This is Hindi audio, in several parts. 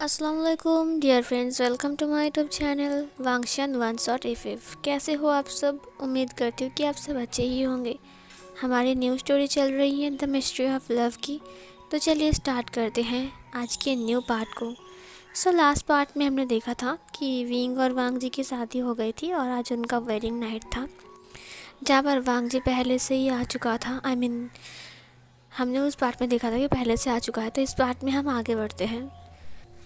अस्सलाम वालेकुम dear friends, welcome to my YouTube channel वांगशन वन शॉट एफ। कैसे हो आप सब? उम्मीद करती हूँ कि आप सब अच्छे ही होंगे। हमारी न्यू स्टोरी चल रही है द मिस्ट्री ऑफ लव की। तो चलिए स्टार्ट करते हैं आज के न्यू पार्ट को। लास्ट पार्ट में हमने देखा था कि विंग और वांग जी की शादी हो गई थी और आज उनका वेडिंग नाइट था, जहाँ पर वांग जी पहले से ही आ चुका था। हमने उस पार्ट में देखा था कि पहले से आ चुका है। तो इस पार्ट में हम आगे बढ़ते हैं।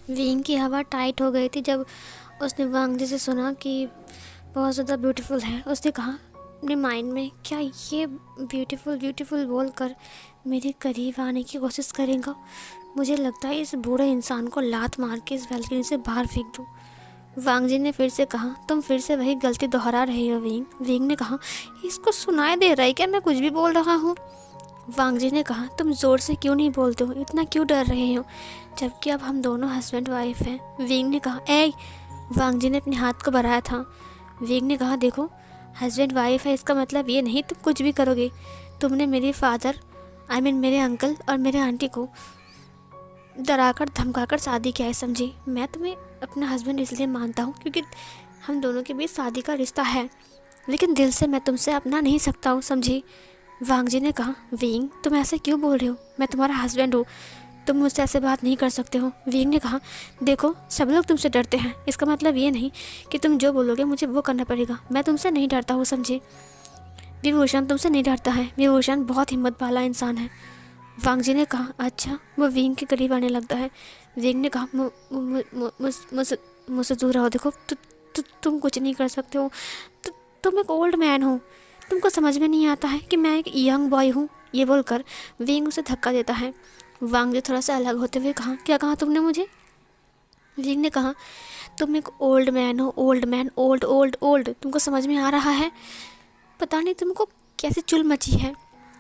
विंग की हवा टाइट हो गई थी जब उसने वांग जी से सुना कि बहुत ज़्यादा ब्यूटीफुल है। उसने कहा अपने माइंड में, क्या ये ब्यूटीफुल ब्यूटीफुल बोल कर मेरे करीब आने की कोशिश करेगा? मुझे लगता है इस बूढ़े इंसान को लात मार के इस बालकनी से बाहर फेंक दूँ। वांग जी ने फिर से कहा, तुम फिर से वही गलती दोहरा रही हो विंग। विंग ने कहा, इसको सुनाई दे रहा है क्या मैं कुछ भी बोल रहा हूँ? वांग जी ने कहा, तुम ज़ोर से क्यों नहीं बोलते हो? इतना क्यों डर रहे हो, जबकि अब हम दोनों हस्बैंड वाइफ हैं? विंग ने कहा, ए। वांग जी ने अपने हाथ को बढ़ाया था। विंग ने कहा, देखो, हस्बैंड वाइफ है इसका मतलब ये नहीं तुम कुछ भी करोगे। तुमने मेरे फादर मेरे अंकल और मेरे आंटी को डराकर धमकाकर शादी किया है, समझी? मैं तुम्हें अपना हस्बैंड इसलिए मानता हूँ क्योंकि हम दोनों के बीच शादी का रिश्ता है, लेकिन दिल से मैं तुमसे अपना नहीं सकता हूँ, समझी? वांग जी ने कहा, विंग तुम ऐसे क्यों बोल रहे हो? मैं तुम्हारा हस्बैंड हूँ, तुम मुझसे ऐसे बात नहीं कर सकते हो। विंग ने कहा, देखो, सब लोग तुमसे डरते हैं, इसका मतलब ये नहीं कि तुम जो बोलोगे मुझे वो करना पड़ेगा। मैं तुमसे नहीं डरता हूँ, समझे? विभूषण तुमसे नहीं डरता है। विभूषण बहुत हिम्मत वाला इंसान है। वांग जी ने कहा, अच्छा। वो विंग के करीब आने लगता है। विंग ने कहा, मुझसे दूर रहो। देखो, तुम कुछ नहीं कर सकते हो। तुम एक ओल्ड मैन हो, तुमको समझ में नहीं आता है कि मैं एक यंग बॉय हूँ। ये बोलकर विंग उसे धक्का देता है। वांग जी थोड़ा सा अलग होते हुए कहा, क्या कहा तुमने मुझे? विंग ने कहा, तुम एक ओल्ड मैन हो, old man, old old old. तुमको समझ में आ रहा है? पता नहीं तुमको कैसे चुल मची है।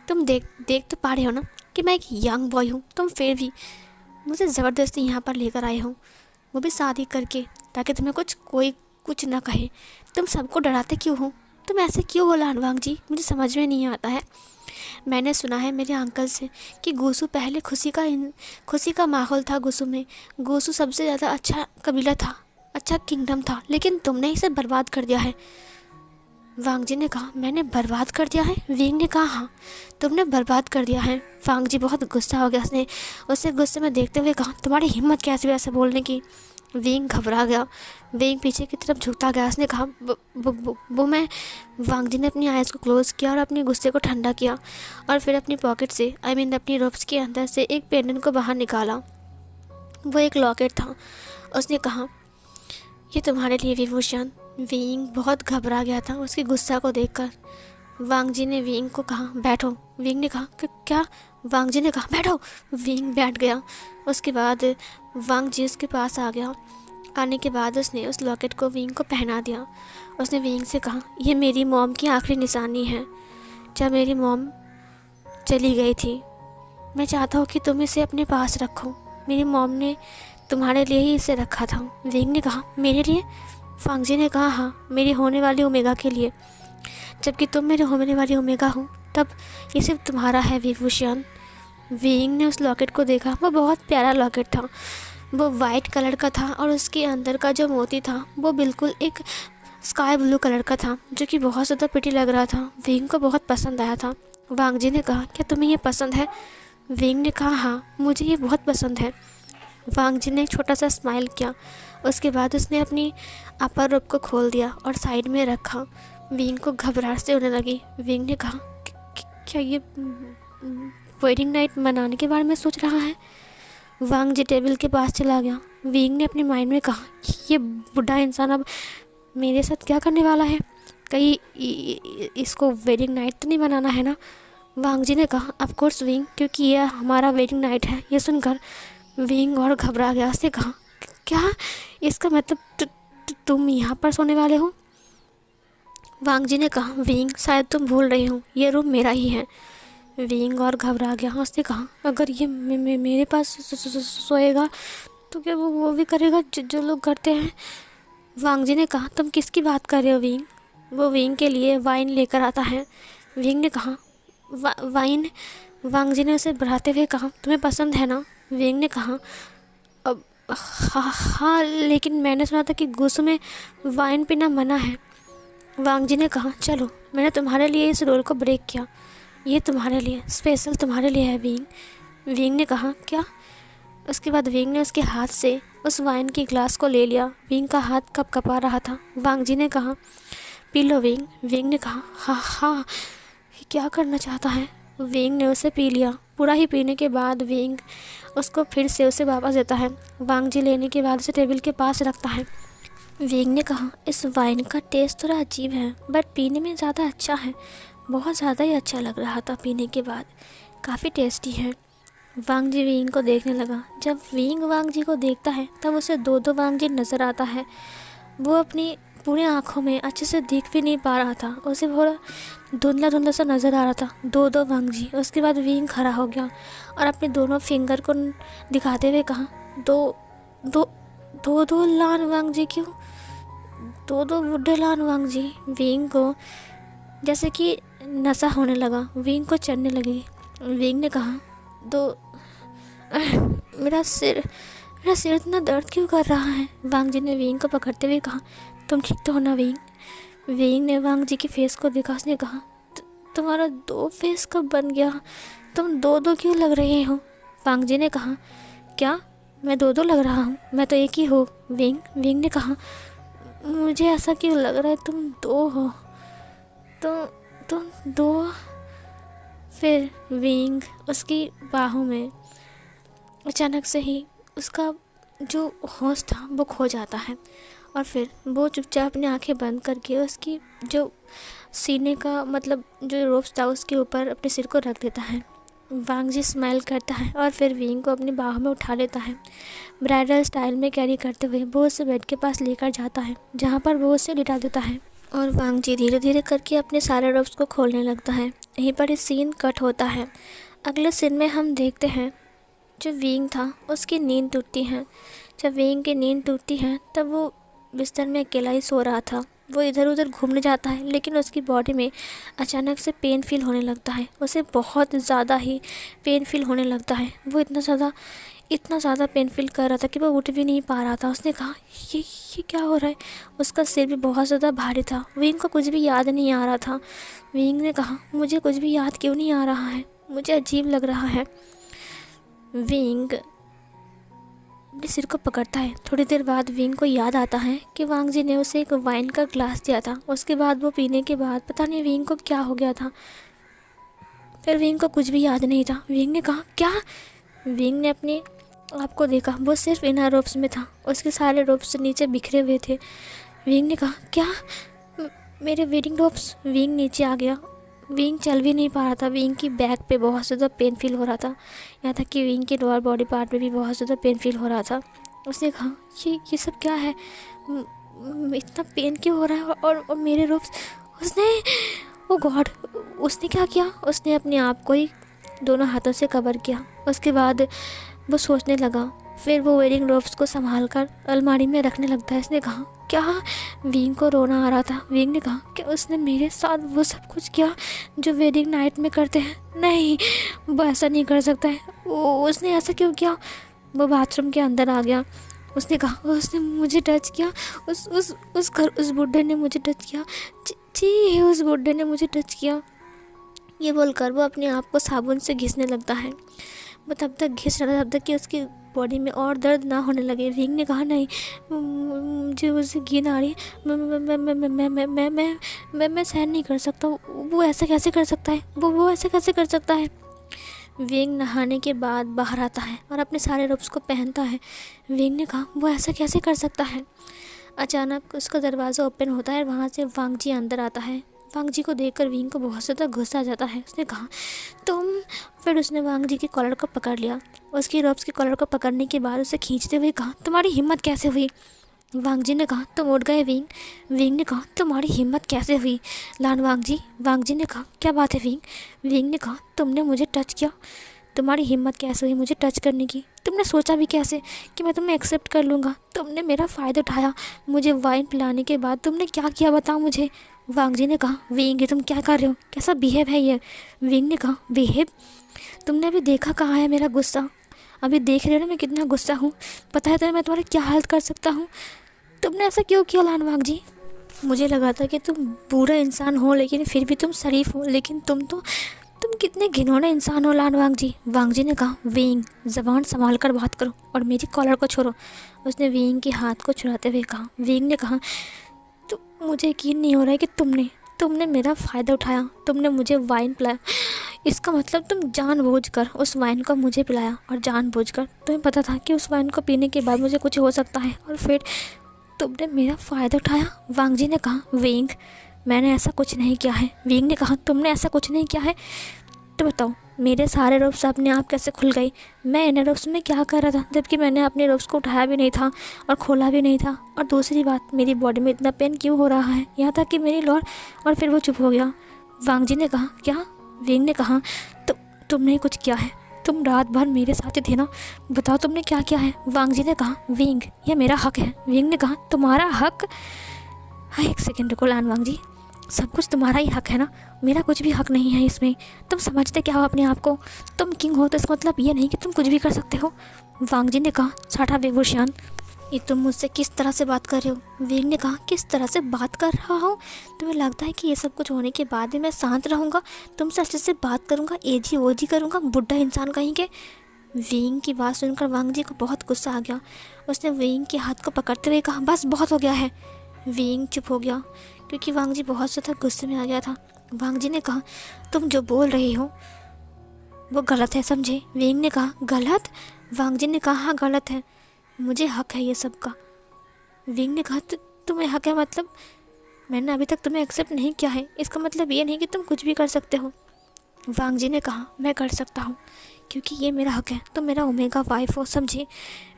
तुम देख देख तो पा रहे हो ना कि मैं एक यंग बॉय हूँ। तुम फिर भी मुझे ज़बरदस्ती यहाँ पर लेकर आए हो, वो भी शादी करके, ताकि तुम्हें कोई कुछ ना कहे। तुम सबको डराते क्यों हो? तुम ऐसे क्यों बोला वांग जी? मुझे समझ में नहीं आता है। मैंने सुना है मेरे अंकल से कि गोसू पहले खुशी का माहौल था गोसू में। गोसू सबसे ज़्यादा अच्छा कबीला था, अच्छा किंगडम था, लेकिन तुमने इसे बर्बाद कर दिया है। वांग जी ने कहा, मैंने बर्बाद कर दिया है? विंग ने कहा, हाँ, तुमने बर्बाद कर दिया है। वांग जी बहुत गुस्सा हो गया। उसने उसे गुस्से में देखते हुए कहा, तुम्हारी हिम्मत कैसे हुई ऐसे बोलने की? विंग घबरा गया। विंग पीछे की तरफ झुकता गया। उसने कहा, वो मैं। वांग जी ने अपनी आइज़ को क्लोज़ किया और अपने गुस्से को ठंडा किया, और फिर अपनी पॉकेट से अपनी रोब्स के अंदर से एक पेंडेंट को बाहर निकाला। वो एक लॉकेट था। उसने कहा, ये तुम्हारे लिए विभूषण। विंग बहुत घबरा गया था उसके गुस्सा को देखकर। वांग जी ने विंग को कहा, बैठो। विंग ने कहा, क्या? वांग जी ने कहा, बैठो। विंग बैठ गया। उसके बाद वांग जी उसके पास आ गया। आने के बाद उसने उस लॉकेट को विंग को पहना दिया। उसने विंग से कहा, यह मेरी मॉम की आखिरी निशानी है। जब मेरी मॉम चली गई थी, मैं चाहता हूँ कि तुम इसे अपने पास रखो। मेरी मॉम ने तुम्हारे लिए ही इसे रखा था। विंग ने कहा, मेरे लिए? वांग जी ने कहा, हाँ, मेरी होने वाली ओमेगा के लिए। जबकि तुम मेरे होने वाली ओमेगा हो, तब ये सिर्फ तुम्हारा है विभूषण। विंग ने उस लॉकेट को देखा। वो बहुत प्यारा लॉकेट था। वो वाइट कलर का था और उसके अंदर का जो मोती था वो बिल्कुल एक स्काई ब्लू कलर का था, जो कि बहुत ज़्यादा प्रिटी लग रहा था। विंग को बहुत पसंद आया था। वांग जी ने कहा, क्या तुम्हें ये पसंद है? विंग ने कहा, हाँ, मुझे ये बहुत पसंद है। वांग जी ने एक छोटा सा स्माइल किया। उसके बाद उसने अपनी अपर रोब को खोल दिया और साइड में रखा। विंग को घबराहट से होने लगी। विंग ने कहा, क्या ये वेडिंग नाइट मनाने के बारे में सोच रहा है? वांग जी टेबल के पास चला गया। विंग ने अपने माइंड में कहा, ये बुढ़ा इंसान अब मेरे साथ क्या करने वाला है? कहीं इसको वेडिंग नाइट तो नहीं मनाना है ना? वांग जी ने कहा, ऑफ कोर्स विंग, क्योंकि यह हमारा वेडिंग नाइट है। ये सुनकर विंग और घबरा गया। उसने कहा, क्या? इसका मतलब तुम यहाँ पर सोने वाले हो? वांग जी ने कहा, विंग, शायद तुम भूल रही हो, ये रूम मेरा ही है। विंग और घबरा गया। उसने कहा, अगर ये मेरे पास सोएगा तो क्या वो भी करेगा जो लोग करते हैं? वांग जी ने कहा, तुम किसकी बात कर रहे हो विंग? वो विंग के लिए वाइन लेकर आता है। विंग ने कहा, वाइन? वांग जी ने उसे बढ़ाते हुए कहा, तुम्हें पसंद है ना? विंग ने कहा, अब हाँ हाँ, लेकिन मैंने सुना था कि गुस्से में वाइन पीना मना है। वांग जी ने कहा, चलो मैंने तुम्हारे लिए इस रोल को ब्रेक किया, ये तुम्हारे लिए, स्पेशल तुम्हारे लिए है विंग। विंग ने कहा, क्या? उसके बाद विंग ने उसके हाथ से उस वाइन के ग्लास को ले लिया। विंग का हाथ कपकपा रहा था। वांग जी ने कहा, पी लो विंग। विंग ने कहा, हाँ हाँ, ये क्या करना चाहता है? विंग ने उसे पी लिया। पूरा ही पीने के बाद विंग उसको फिर से उसे वापस देता है। वांग जी लेने के बाद उसे टेबल के पास रखता है। विंग ने कहा, इस वाइन का टेस्ट थोड़ा अजीब है, बट पीने में ज़्यादा अच्छा है। बहुत ज़्यादा ही अच्छा लग रहा था पीने के बाद, काफ़ी टेस्टी है। वांग जी विंग को देखने लगा। जब विंग वांग जी को देखता है तब उसे दो दो वांग जी नज़र आता है। वो अपनी पूरी आँखों में अच्छे से दिख भी नहीं पा रहा था, उसे थोड़ा धुंधला धुंधला सा नज़र आ रहा था। दो दो वांग जी। उसके बाद विंग खड़ा हो गया और अपने दोनों फिंगर को दिखाते हुए कहा, दो दो दो दो लान वांग जी। क्यों दो दो बुढ़े लान वांग जी? विंग को जैसे कि नशा होने लगा, विंग को चढ़ने लगी। विंग ने कहा, दो मेरा सिर इतना दर्द क्यों कर रहा है? वांग जी ने विंग को पकड़ते हुए कहा, तुम ठीक तो हो ना विंग? विंग ने वांग जी के फेस को देखा। उसने कहा, तुम्हारा दो फेस कब बन गया? तुम दो दो क्यों लग रहे हो? वांग जी ने कहा, क्या मैं दो दो लग रहा हूँ? मैं तो एक ही हूँ विंग। विंग ने कहा, मुझे ऐसा क्यों लग रहा है तुम दो हो? तुम दो? फिर विंग उसकी बाहों में अचानक से ही उसका जो होश था वो खो जाता है और फिर वो चुपचाप अपनी आंखें बंद करके उसकी जो सीने का मतलब जो रोब्स था उसके ऊपर अपने सिर को रख देता है। वांग जी स्माइल करता है और फिर विंग को अपनी बाहों में उठा लेता है। ब्राइडल स्टाइल में कैरी करते हुए वो उसे बेड के पास लेकर जाता है, जहाँ पर वो उसे लिटा देता है और वांग जी धीरे धीरे करके अपने सारे रोब्स को खोलने लगता है। यहीं पर ये सीन कट होता है। अगले सीन में हम देखते हैं जब विंग था उसकी नींद टूटती है। जब विंग की नींद टूटती है तब वो बिस्तर में अकेला ही सो रहा था। वो इधर उधर घूमने जाता है लेकिन उसकी बॉडी में अचानक से पेन फील होने लगता है। उसे बहुत ज़्यादा ही पेन फील होने लगता है। वो इतना ज़्यादा पेन फील कर रहा था कि वो उठ भी नहीं पा रहा था। उसने कहा, ये क्या हो रहा है? उसका सिर भी बहुत ज़्यादा भारी था। विंग को कुछ भी याद नहीं आ रहा था। विंग ने कहा, मुझे कुछ भी याद क्यों नहीं आ रहा है? मुझे अजीब लग रहा है। विंग अपने सिर को पकड़ता है। थोड़ी देर बाद विंग को याद आता है कि वांग जी ने उसे एक वाइन का ग्लास दिया था। उसके बाद वो पीने के बाद पता नहीं विंग को क्या हो गया था। फिर विंग को कुछ भी याद नहीं था। विंग ने कहा, क्या? विंग ने अपने आप को देखा। वो सिर्फ इनर रोब्स में था, उसके सारे रोब्स नीचे बिखरे हुए थे। विंग ने कहा, क्या मेरे वेडिंग रोब्स? विंग नीचे आ गया। विंग चल भी नहीं पा रहा था। विंग की बैक पे बहुत ज़्यादा पेन फील हो रहा था। यहाँ तक कि विंग के लोअर बॉडी पार्ट में भी बहुत ज़्यादा पेन फील हो रहा था। उसने कहा, ये सब क्या है? इतना पेन क्यों हो रहा है? और मेरे रोब्स? उसने, ओ गॉड, उसने क्या किया? उसने अपने आप को ही दोनों हाथों से कवर किया। उसके बाद वो सोचने लगा। फिर वो वेडिंग रोब्स को संभाल कर अलमारी में रखने लगता है। उसने कहा, क्या? विंग को रोना आ रहा था। विंग ने कहा, क्या उसने मेरे साथ वो सब कुछ किया जो वेडिंग नाइट में करते हैं? नहीं, वो ऐसा नहीं कर सकता है। उसने ऐसा क्यों किया? वो बाथरूम के अंदर आ गया। उसने कहा, उसने मुझे टच किया। उस बुड्ढे ने मुझे टच किया। जी, उस बुड्ढे ने मुझे टच किया। ये बोलकर वो अपने आप को साबुन से घिसने लगता है। वो तब तक घिस रहा था तब तक कि उसकी बॉडी में और दर्द ना होने लगे। विंग ने कहा, नहीं, मुझे उससे घिन आ रही है। मैं सहन नहीं कर सकता। वो ऐसा कैसे कर सकता है? वो ऐसा कैसे कर सकता है? विंग नहाने के बाद बाहर आता है और अपने सारे रोब्स को पहनता है। विंग ने कहा, वो ऐसा कैसे कर सकता है? अचानक उसका दरवाज़ा ओपन होता है और वहाँ से वांग जी अंदर आता है। वांग जी को देखकर विंग को बहुत ज़्यादा गुस्सा आ जाता है। उसने कहा, तुम? फिर उसने वांग जी की कॉलर को पकड़ लिया। उसकी रोब्स की कॉलर को पकड़ने के बाद उसे खींचते हुए कहा, तुम्हारी हिम्मत कैसे हुई? वांग जी ने कहा, तुम उठ गए विंग। विंग ने कहा, तुम्हारी हिम्मत कैसे हुई लान वांग जी? वांग जी ने कहा, क्या बात है विंग? विंग ने कहा, तुमने मुझे टच किया। तुम्हारी हिम्मत कैसे हुई मुझे टच करने की? तुमने सोचा भी कैसे कि मैं तुम्हें एक्सेप्ट कर लूँगा? तुमने मेरा फ़ायदा उठाया। मुझे वाइन पिलाने के बाद तुमने क्या किया बताओ मुझे? वांग जी ने कहा, विंग ये तुम क्या कर रहे हो? कैसा बिहेव है ये? विंग ने कहा, बिहेव? तुमने अभी देखा कहाँ है मेरा गुस्सा? अभी देख रहे हो ना मैं कितना गुस्सा हूँ। पता है तुम्हें मैं तुम्हारी क्या हालत कर सकता हूँ। तुमने ऐसा क्यों किया लानवांग जी? मुझे लगा था कि तुम बुरा इंसान हो, लेकिन फिर भी तुम शरीफ हो, लेकिन तुम कितने घिनौने इंसान हो लानवांग जी। वांग जी ने कहा, विंग ज़बान संभाल कर बात करो और मेरी कॉलर को छोड़ो। उसने विंग के हाथ को छुड़ाते हुए कहा। विंग ने कहा, तो मुझे यकीन नहीं हो रहा है कि तुमने मेरा फ़ायदा उठाया। तुमने मुझे वाइन पिलाया। इसका मतलब तुम जानबूझकर उस वाइन को मुझे पिलाया, और जानबूझकर तुम्हें पता था कि उस वाइन को पीने के बाद मुझे कुछ हो सकता है, और फिर तुमने मेरा फ़ायदा उठाया। वांग जी ने कहा, विंग मैंने ऐसा कुछ नहीं किया है। विंग ने कहा, तुमने ऐसा कुछ नहीं किया है? तो बताओ मेरे सारे रोप्स अपने आप कैसे खुल गए? मैं इन रोप्स में क्या कर रहा था जबकि मैंने अपने रोप्स को उठाया भी नहीं था और खोला भी नहीं था? और दूसरी बात, मेरी बॉडी में इतना पेन क्यों हो रहा है, यहाँ तक कि मेरी लॉर। और फिर वो चुप हो गया। वांग जी ने कहा, क्या? विंग ने कहा, तो तुमने कुछ किया है? तुम रात भर मेरे साथ ही थे ना, बताओ तुमने क्या किया है? वांग जी ने कहा, विंग यह मेरा हक है। विंग ने कहा, तुम्हारा हक? हाँ, एक सेकेंड रुको लानवांग जी, सब कुछ तुम्हारा ही हक है ना, मेरा कुछ भी हक नहीं है इसमें। तुम समझते क्या हो अपने आप को? तुम किंग हो तो इसका मतलब ये नहीं कि तुम कुछ भी कर सकते हो। वांग जी ने कहा, साठा बेगुशियान, ये तुम मुझसे किस तरह से बात कर रहे हो? विंग ने कहा, किस तरह से बात कर रहा हूँ? तुम्हें लगता है कि ये सब कुछ होने के बाद भी मैं शांत रहूँगा? तुमसे अच्छे से बात करूँगा, एजी ओजी करूँगा, बुढ़ा इंसान कहीं के। विंग की बात सुनकर वांग जी को बहुत गुस्सा आ गया। उसने विंग के हाथ को पकड़ते हुए कहा, बस बहुत हो गया है। विंग चुप हो गया क्योंकि वांग जी बहुत ज़्यादा गुस्से में आ गया था। वांग जी ने कहा, तुम जो बोल रही हो वो गलत है, समझे? विंग ने कहा, गलत? वांग जी ने कहा, हाँ गलत है, मुझे हक है ये सब का। विंग ने कहा, तुम्हें हक है मतलब? मैंने अभी तक तुम्हें एक्सेप्ट नहीं किया है, इसका मतलब ये नहीं कि तुम कुछ भी कर सकते हो। वांग जी ने कहा, मैं कर सकता हूँ क्योंकि ये मेरा हक है, तुम मेरा ओमेगा वाइफ हो, समझे?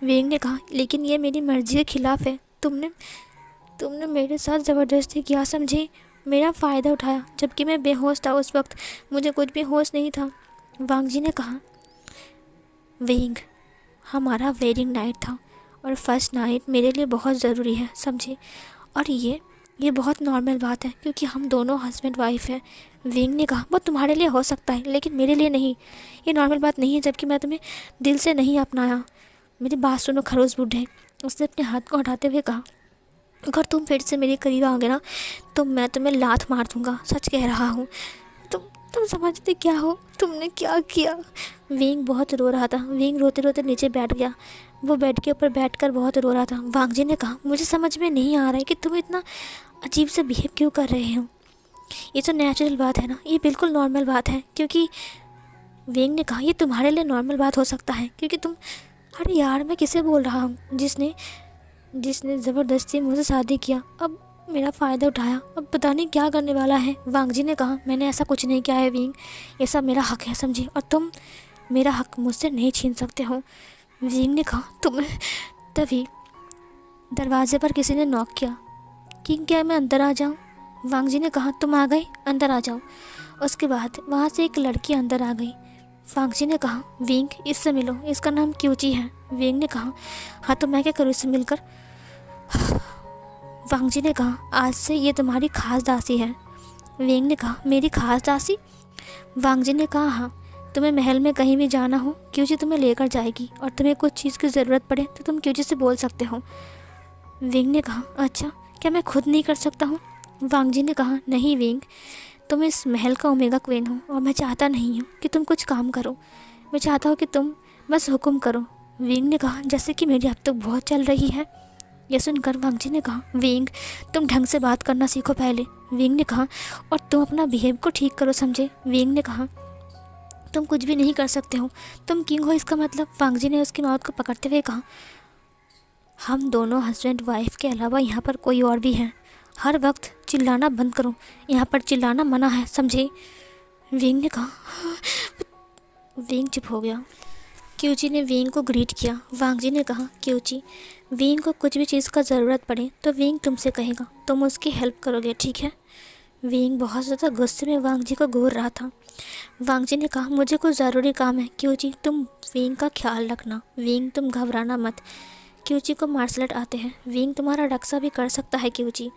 विंग ने कहा, लेकिन ये मेरी मर्जी के खिलाफ है। तुमने मेरे साथ ज़बरदस्ती किया, समझे? मेरा फ़ायदा उठाया जबकि मैं बेहोश था उस वक्त, मुझे कुछ भी होश नहीं था। वांग जी ने कहा, विंग हमारा वेडिंग नाइट था और फर्स्ट नाइट मेरे लिए बहुत ज़रूरी है, समझे? और ये बहुत नॉर्मल बात है क्योंकि हम दोनों हस्बैंड वाइफ हैं। विंग ने कहा, वो तुम्हारे लिए हो सकता है लेकिन मेरे लिए नहीं, ये नॉर्मल बात नहीं है, जबकि मैं तुम्हें दिल से नहीं अपनाया। मेरी बात सुनो खरोस बूढ़े, उसने अपने हाथ को हटाते हुए कहा, अगर तुम फिर से मेरे करीब आओगे ना तो मैं तुम्हें लात मार दूंगा, सच कह रहा हूँ। तुम तुम समझते क्या हो? तुमने क्या किया? विंग बहुत रो रहा था। विंग रोते रोते नीचे बैठ गया। वो बेड के ऊपर बैठकर बहुत रो रहा था। वांग जी ने कहा, मुझे समझ में नहीं आ रहा है कि तुम इतना अजीब से बिहेव क्यों कर रहे हो। ये तो नेचुरल बात है ना, ये बिल्कुल नॉर्मल बात है। क्योंकि विंग ने कहा, ये तुम्हारे लिए नॉर्मल बात हो सकता है क्योंकि तुम, अरे यार मैं किसे बोल रहा हूँ, जिसने ज़बरदस्ती मुझसे शादी किया, अब मेरा फ़ायदा उठाया, अब पता नहीं क्या करने वाला है। वांग जी ने कहा, मैंने ऐसा कुछ नहीं किया है विंग, ये सब मेरा हक है, समझी? और तुम मेरा हक मुझसे नहीं छीन सकते हो। विंग ने कहा, तुम्हें? तभी दरवाजे पर किसी ने नॉक किया। किंग, क्या मैं अंदर आ जाऊँ? वांग जी ने कहा, तुम आ गए, अंदर आ जाओ। उसके बाद वहाँ से एक लड़की अंदर आ गई। वांग जी ने कहा, विंग इससे मिलो, इसका नाम क्यूची है। विंग ने कहा, हाँ तो मैं क्या करूँ इससे मिलकर? वांग जी ने कहा, आज से ये तुम्हारी खास दासी है। विंग ने कहा, मेरी खास दासी? वांग जी ने कहा, हाँ, तुम्हें महल में कहीं भी जाना हो क्यूजी तुम्हें लेकर जाएगी, और तुम्हें कुछ चीज़ की ज़रूरत पड़े तो तुम क्यूजी से बोल सकते हो। विंग ने कहा, अच्छा, क्या मैं खुद नहीं कर सकता हूँ? वांग जी ने कहा, नहीं विंग, तुम इस महल का ओमेगा क्वीन हो और मैं चाहता नहीं हूँ कि तुम कुछ काम करो, मैं चाहता हूँ कि तुम बस हुक्म करो। विंग ने कहा, जैसे कि मेरी अब तक बहुत चल रही है। यह सुनकर वांग जी ने कहा, विंग तुम ढंग से बात करना सीखो पहले। विंग ने कहा, और तुम अपना बिहेव को ठीक करो, समझे? विंग ने कहा, तुम कुछ भी नहीं कर सकते हो, तुम किंग हो इसका मतलब? वांग जी ने उसकी माउथ को पकड़ते हुए कहा, हम दोनों हस्बैंड वाइफ के अलावा यहाँ पर कोई और भी है, हर वक्त चिल्लाना बंद करो, यहाँ पर चिल्लाना मना है, समझे? विंग ने कहा, विंग चुप हो गया। क्यूची ने विंग को ग्रीट किया। वांग जी ने कहा, क्यूची, विंग को कुछ भी चीज़ का ज़रूरत पड़े तो विंग तुमसे कहेगा, तुम उसकी हेल्प करोगे, ठीक है? विंग बहुत ज़्यादा गुस्से में वांग जी को घूर रहा था। वांग जी ने कहा, मुझे कुछ ज़रूरी काम है, क्यूची तुम विंग का ख्याल रखना, विंग तुम घबराना मत, क्यूची को मार्शल आर्ट आते हैं, विंग तुम्हारा रक्षा भी कर सकता है क्यूची।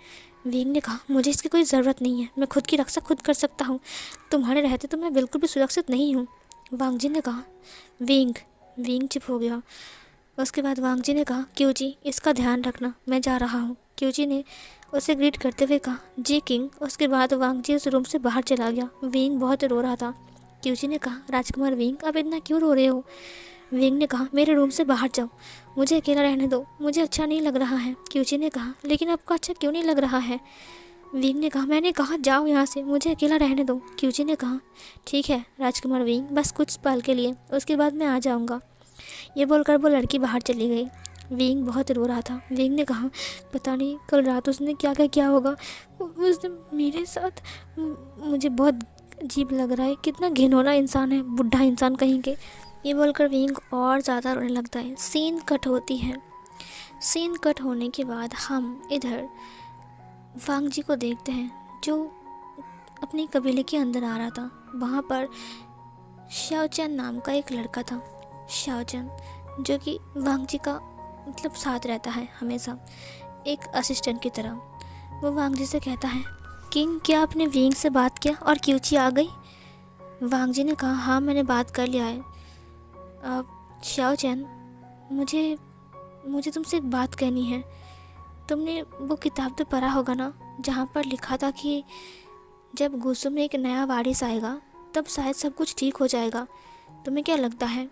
विंग ने कहा, मुझे इसकी कोई ज़रूरत नहीं है, मैं खुद की रक्षा खुद कर सकता हूँ, तुम्हारे रहते तो मैं बिल्कुल भी सुरक्षित नहीं हूँ। वांग जी ने कहा, विंग विंग चुप हो गया। उसके बाद वांग जी ने कहा, क्यूजी इसका ध्यान रखना, मैं जा रहा हूँ। क्यूजी ने उसे ग्रीट करते हुए कहा, जी किंग। उसके बाद वांग जी उस रूम से बाहर चला गया। विंग बहुत रो रहा था। क्यूजी ने कहा, राजकुमार विंग आप इतना क्यों रो रहे हो? विंग ने कहा, मेरे रूम से बाहर जाओ, मुझे अकेला रहने दो, मुझे अच्छा नहीं लग रहा है। क्यूजी ने कहा, लेकिन आपको अच्छा क्यों नहीं लग रहा है? विंग ने कहा, मैंने कहा जाओ यहाँ से, मुझे अकेला रहने दो। क्यूजी ने कहा, ठीक है राजकुमार विंग, बस कुछ पल के लिए, उसके बाद मैं आ जाऊँगा। ये बोलकर वो लड़की बाहर चली गई। विंग बहुत रो रहा था। विंग ने कहा, पता नहीं कल रात उसने क्या क्या किया होगा, उसने मेरे साथ, मुझे बहुत अजीब लग रहा है, कितना घिनौना इंसान है, बुढ़ा इंसान कहीं के। ये बोलकर विंग और ज़्यादा रोने लगता है। सीन कट होती है। सीन कट होने के बाद हम इधर वांग जी को देखते हैं जो अपने कबीले के अंदर आ रहा था। वहाँ पर शाओचन नाम का एक लड़का था। शाओचन जो कि वांग जी का मतलब साथ रहता है हमेशा, एक असिस्टेंट की तरह। वो वांग जी से कहता है, किंग क्या आपने विंग से बात किया और क्यूची आ गई? वांग जी ने कहा, हाँ मैंने बात कर लिया है। अब शाओचन, मुझे मुझे तुमसे एक बात कहनी है। तुमने वो किताब तो पढ़ा होगा ना, जहाँ पर लिखा था कि जब गुस्सो में एक नया वारिस आएगा तब शायद सब कुछ ठीक हो जाएगा। तुम्हें क्या लगता है?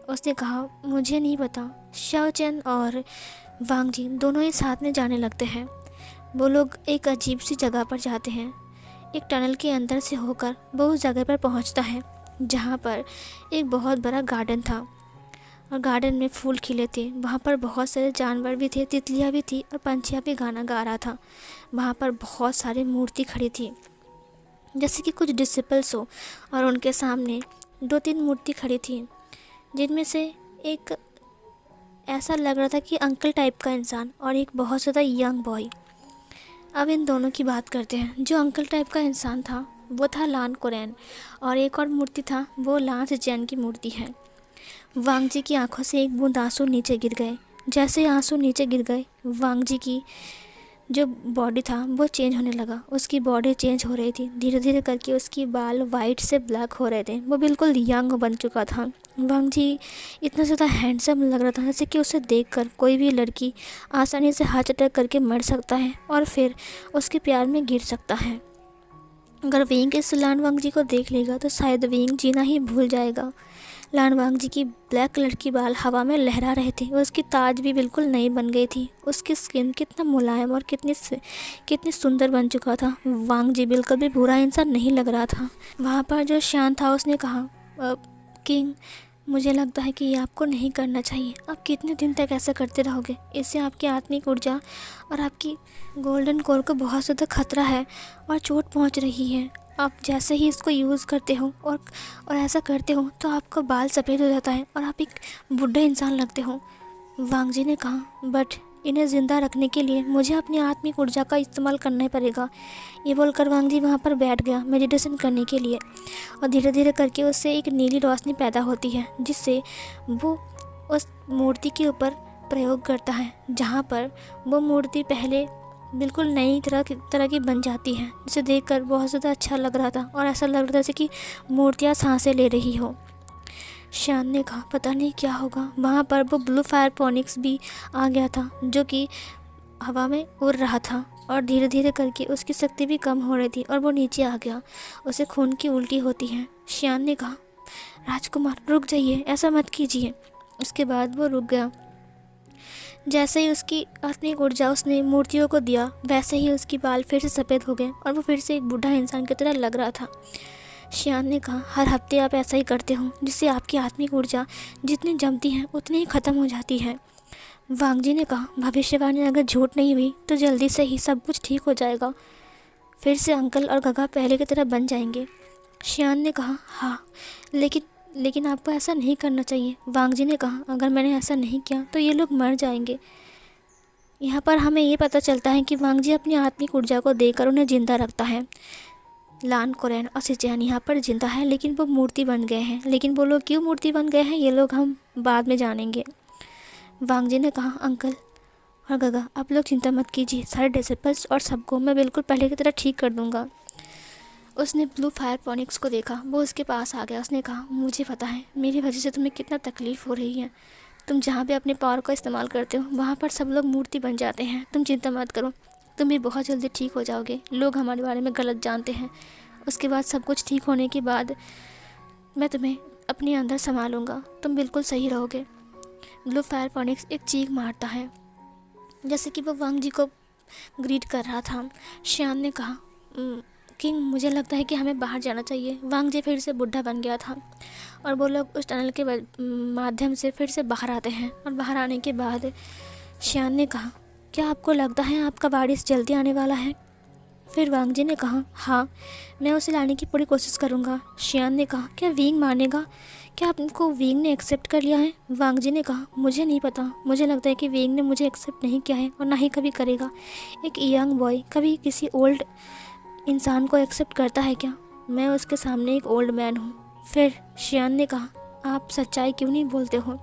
उसने कहा, मुझे नहीं पता। शाओचन और वांग जी दोनों ही साथ में जाने लगते हैं। वो लोग एक अजीब सी जगह पर जाते हैं। एक टनल के अंदर से होकर वो उस जगह पर पहुंचता है जहाँ पर एक बहुत बड़ा गार्डन था और गार्डन में फूल खिले थे। वहाँ पर बहुत सारे जानवर भी थे, तितलियाँ भी थी और पंछियाँ भी गाना गा रहा था। वहाँ पर बहुत सारी मूर्ति खड़ी थी, जैसे कि कुछ डिसिपल्स हो, और उनके सामने 2-3 मूर्ति खड़ी थी, जिनमें से एक ऐसा लग रहा था कि अंकल टाइप का इंसान और एक बहुत ज़्यादा यंग बॉय। अब इन दोनों की बात करते हैं। जो अंकल टाइप का इंसान था वो था लान कोरैन, और एक और मूर्ति था वो लांस जैन की मूर्ति है। वांग जी की आंखों से एक बूंद आंसू नीचे गिर गए। जैसे ही आंसू नीचे गिर गए, वांग जी की जो बॉडी था वो चेंज होने लगा। उसकी बॉडी चेंज हो रही थी, धीरे धीरे करके उसकी बाल वाइट से ब्लैक हो रहे थे। वो बिल्कुल यंग बन चुका था। वांग जी इतना ज़्यादा हैंडसम लग रहा था, जैसे कि उसे देखकर कोई भी लड़की आसानी से हार्ट अटैक करके मर सकता है और फिर उसके प्यार में गिर सकता है। अगर विंग इस लान वांग जी को देख लेगा तो शायद विंग जीना ही भूल जाएगा। लान वांग जी की ब्लैक कलर की बाल हवा में लहरा रहे थे। उसकी ताज भी बिल्कुल नई बन गई थी। उसकी स्किन कितना मुलायम और कितनी सुंदर बन चुका था। वांग जी बिल्कुल भी बुरा इंसान नहीं लग रहा था। वहाँ पर जो शान था उसने कहा, किंग मुझे लगता है कि ये आपको नहीं करना चाहिए। आप कितने दिन तक ऐसा करते रहोगे? इससे आपकी आत्मिक ऊर्जा और आपकी गोल्डन कोर को बहुत ज़्यादा खतरा है और चोट पहुंच रही है। आप जैसे ही इसको यूज़ करते हो और ऐसा करते हो तो आपका बाल सफ़ेद हो जाता है और आप एक बूढ़े इंसान लगते हो। वांग जी ने कहा, बट इन्हें ज़िंदा रखने के लिए मुझे अपनी आत्मिक ऊर्जा का इस्तेमाल करना पड़ेगा। ये बोलकर वांग जी वहाँ पर बैठ गया मेडिटेशन करने के लिए, और धीरे धीरे करके उससे एक नीली रोशनी पैदा होती है, जिससे वो उस मूर्ति के ऊपर प्रयोग करता है, जहाँ पर वो मूर्ति पहले बिल्कुल नई तरह की बन जाती है, जिसे देखकर बहुत ज़्यादा अच्छा लग रहा था और ऐसा लग रहा था जैसे कि मूर्तियाँ सांसें ले रही हो। शान ने कहा, पता नहीं क्या होगा। वहाँ पर वो ब्लू फायर फोनिक्स भी आ गया था, जो कि हवा में उड़ रहा था और धीरे धीरे करके उसकी शक्ति भी कम हो रही थी और वो नीचे आ गया। उसे खून की उल्टी होती है। शान ने कहा, राजकुमार रुक जाइए, ऐसा मत कीजिए। उसके बाद वो रुक गया। जैसे ही उसकी आत्मिक ऊर्जा उसने मूर्तियों को दिया, वैसे ही उसकी बाल फिर से सफ़ेद हो गए और वो फिर से एक बूढ़ा इंसान की तरह लग रहा था। श्यान ने कहा, हर हफ्ते आप ऐसा ही करते हो, जिससे आपकी आत्मिक ऊर्जा जितनी जमती है उतनी ही ख़त्म हो जाती है। वांग जी ने कहा, भविष्यवाणी अगर झूठ नहीं हुई तो जल्दी से ही सब कुछ ठीक हो जाएगा। फिर से अंकल और गगा पहले की तरह बन जाएंगे। श्यान ने कहा, हाँ लेकिन आपको ऐसा नहीं करना चाहिए। वांग जी ने कहा, अगर मैंने ऐसा नहीं किया तो ये लोग मर जाएंगे। यहाँ पर हमें ये पता चलता है कि वांग जी अपनी आत्मिक ऊर्जा को देकर उन्हें जिंदा रखता है। लान कोरैन और सिचैन यहाँ पर जिंदा है, लेकिन वो मूर्ति बन गए हैं। लेकिन वो लोग क्यों मूर्ति बन गए हैं ये लोग हम बाद में जानेंगे। वांग जी ने कहा, अंकल और गगा आप लोग चिंता मत कीजिए, सारे डिसिपल्स और सबको मैं बिल्कुल पहले की तरह ठीक कर दूँगा। उसने ब्लू फायर फोनिक्स को देखा, वो उसके पास आ गया। उसने कहा, मुझे पता है मेरी वजह से तुम्हें कितना तकलीफ़ हो रही है। तुम जहाँ भी अपने पावर का इस्तेमाल करते हो वहाँ पर सब लोग मूर्ति बन जाते हैं। तुम चिंता मत करो, तुम भी बहुत जल्दी ठीक हो जाओगे। लोग हमारे बारे में गलत जानते हैं, उसके बाद सब कुछ ठीक होने के बाद मैं तुम्हें अपने अंदर संभालूंगा, तुम बिल्कुल सही रहोगे। ब्लू फायर फोनिक्स एक चीख मारता है। जैसे कि वो वांग जी को ग्रीट कर रहा था, शियान ने कहा, किंग मुझे लगता है कि हमें बाहर जाना चाहिए। वांग जी फिर से बुढ़ा बन गया था और वो लोग उस टनल के माध्यम से फिर से बाहर आते हैं। और बाहर आने के बाद शियान ने कहा, क्या आपको लगता है आपका वारिस जल्दी आने वाला है? फिर वांग जी ने कहा, हाँ, मैं उसे लाने की पूरी कोशिश करूँगा। शियान ने कहा, क्या विंग मानेगा? क्या आपको विंग ने एक्सेप्ट कर लिया है? वांग जी ने कहा, मुझे नहीं पता, मुझे लगता है कि विंग ने मुझे एक्सेप्ट नहीं किया है और ना ही कभी करेगा। एक यंग बॉय कभी किसी ओल्ड इंसान को एक्सेप्ट करता है क्या? मैं उसके सामने एक ओल्ड मैन हूँ। फिर शियान ने कहा, आप सच्चाई क्यों नहीं बोलते हो?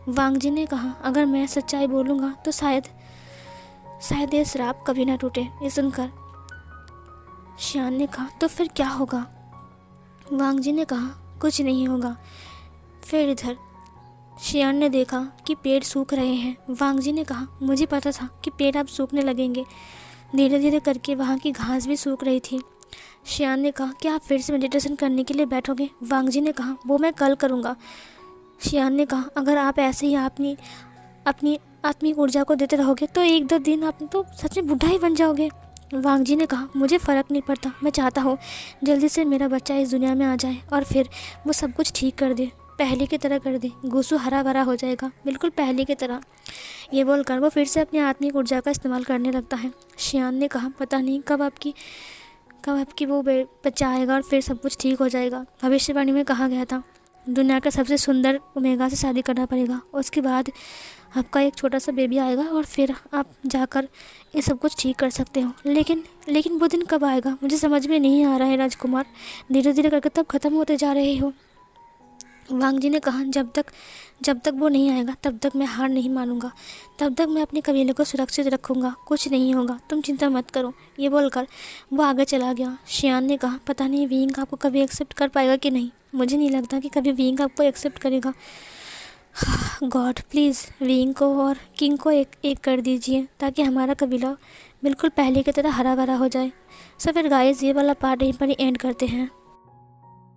वांग जी ने कहा, अगर मैं सच्चाई बोलूँगा तो शायद ये श्राप कभी ना टूटे। ये सुनकर शियान ने कहा, तो फिर क्या होगा? वांग जी ने कहा, कुछ नहीं होगा। फिर इधर शियान ने देखा कि पेड़ सूख रहे हैं। वांग जी ने कहा, मुझे पता था कि पेड़ अब सूखने लगेंगे। धीरे धीरे करके वहाँ की घास भी सूख रही थी। शियान ने कहा, क्या आप फिर से मेडिटेशन करने के लिए बैठोगे? वांग जी ने कहा, वो मैं कल करूँगा। शियान ने कहा, अगर आप ऐसे ही अपनी अपनी आत्मिक ऊर्जा को देते रहोगे तो एक दो दिन आप तो सच में बूढ़ा ही बन जाओगे। वांग जी ने कहा, मुझे फ़र्क नहीं पड़ता, मैं चाहता हूँ जल्दी से मेरा बच्चा इस दुनिया में आ जाए और फिर वो सब कुछ ठीक कर दे, पहले की तरह कर दे। गुस्सू हरा भरा हो जाएगा, बिल्कुल पहले की तरह। ये बोलकर वो फिर से अपनी आत्मिक ऊर्जा का इस्तेमाल करने लगता है। शियान ने कहा, पता नहीं कब आपकी वो बच्चा आएगा और फिर सब कुछ ठीक हो जाएगा। भविष्यवाणी में कहा गया था, दुनिया का सबसे सुंदर ओमेगा से शादी करना पड़ेगा, उसके बाद आपका एक छोटा सा बेबी आएगा और फिर आप जाकर ये सब कुछ ठीक कर सकते हो। लेकिन वो दिन कब आएगा मुझे समझ में नहीं आ रहा है राजकुमार। धीरे धीरे करके तब ख़त्म होते जा रहे हो। वांग जी ने कहा, जब तक वो नहीं आएगा तब तक मैं हार नहीं मानूंगा, तब तक मैं अपने कबीले को सुरक्षित रखूंगा, कुछ नहीं होगा, तुम चिंता मत करो। ये बोलकर वो आगे चला गया। शियान ने कहा, पता नहीं विंग आपको कभी एक्सेप्ट कर पाएगा कि नहीं। मुझे नहीं लगता कि कभी विंग आपको एक्सेप्ट करेगा। गॉड प्लीज़ विंग को और किंग को एक कर दीजिए ताकि हमारा कबीला बिल्कुल पहले की तरह हरा भरा हो जाए। सो फिर गाइस ये वाला पार्ट यहीं पर ही एंड करते हैं।